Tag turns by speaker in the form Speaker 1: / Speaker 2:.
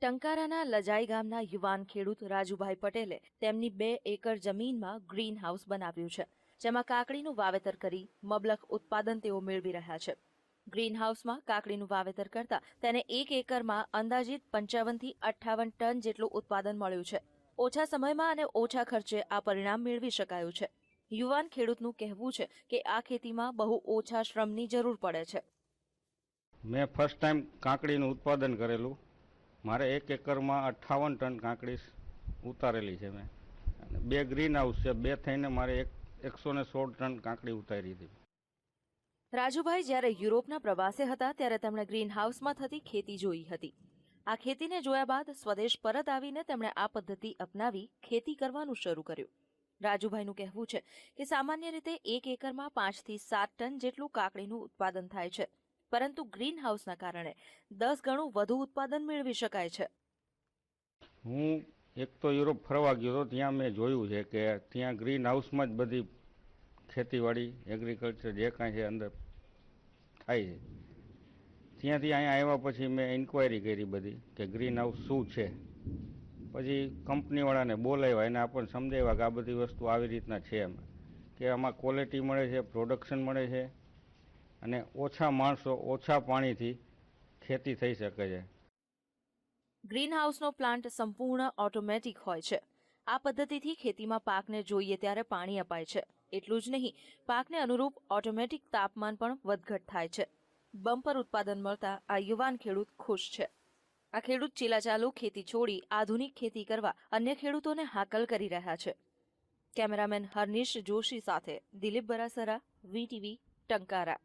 Speaker 1: ટંકારાના લજાઈ ગામના યુવાન ખેડૂત રાજુભાઈ પટેલે તેમની 2 એકર જમીનમાં ગ્રીન હાઉસ બનાવ્યું છે, જેમાં કાકડીનું વાવેતર કરી મબલખ ઉત્પાદન તેઓ મેળવી રહ્યા છે. ગ્રીન હાઉસમાં કાકડીનું વાવેતર કરતા તેને 1 એકરમાં અંદાજિત 55 થી 58 ટન જેટલું ઉત્પાદન મળ્યું છે. ઓછા સમયમાં અને ઓછા ખર્ચે આ પરિણામ મેળવી શકાયું છે. યુવાન ખેડૂતનું કહેવું છે કે આ ખેતીમાં બહુ ઓછા શ્રમની જરૂર પડે છે.
Speaker 2: મેં ફર્સ્ટ ટાઈમ કાકડીનું ઉત્પાદન કરેલું. મારે 1 એકરમાં 58 ટન કાકડી ઉતારેલી છે મેં. અને 2 ગ્રીન હાઉસ છે, 2 થઈને મારે 116 ટન કાકડી ઉતારી હતી.
Speaker 1: રાજુભાઈ જ્યારે યુરોપના પ્રવાસે હતા ત્યારે તેમણે ગ્રીન હાઉસમાં થતી ખેતી જોઈ હતી. આ ખેતીને જોયા બાદ સ્વદેશ પરત આવીને તેમણે આ પદ્ધતિ અપનાવી ખેતી કરવાનું શરૂ કર્યું. રાજુભાઈનું કહેવું છે કે સામાન્ય રીતે 1 એકરમાં 5 થી 7 ટન જેટલું કાકડીનું ઉત્પાદન થાય છે, પરંતુ ગ્રીન હાઉસના કારણે 10 ગણું વધુ ઉત્પાદન મેળવી શકાય છે.
Speaker 2: હું એક તો યુરોપ ફરવા ગયો હતો, ત્યાં મેં જોયું છે કે ત્યાં ગ્રીન હાઉસમાં જ બધી ખેતીવાડી એગ્રીકલ્ચર જે કાંઈ છે અંદર થાય છે. ત્યાંથી અહીંયા આવ્યા પછી મેં ઇન્ક્વાયરી કરી બધી કે ગ્રીન હાઉસ શું છે. પછી કંપનીવાળાને બોલાવ્યા, એને આપણને સમજાવ્યા કે આ બધી વસ્તુ આવી રીતના છે, એમ કે આમાં ક્વોલિટી મળે છે, પ્રોડક્શન મળે છે અને ઓછા માણસો ઓછા પાણીથી ખેતી થઈ શકે છે.
Speaker 1: ગ્રીન હાઉસનો પ્લાન્ટ સંપૂર્ણ ઓટોમેટિક હોય છે. આ પદ્ધતિથી ખેતીમાં પાકને જોઈએ ત્યારે પાણી અપાય છે. એટલું જ નહીં, પાકને અનુરૂપ ઓટોમેટિક તાપમાન પણ વધઘટ થાય છે. બમ્પર ઉત્પાદન મળતા આ યુવાન ખેડૂત ખુશ છે. આ ખેડૂત ચીલાચાલુ ખેતી છોડી આધુનિક ખેતી કરવા અન્ય ખેડૂતોને હાકલ કરી રહ્યા છે. કેમેરામેન હર્નિશ જોશી સાથે દિલીપ બરાસરા, વીટીવી, ટંકારા.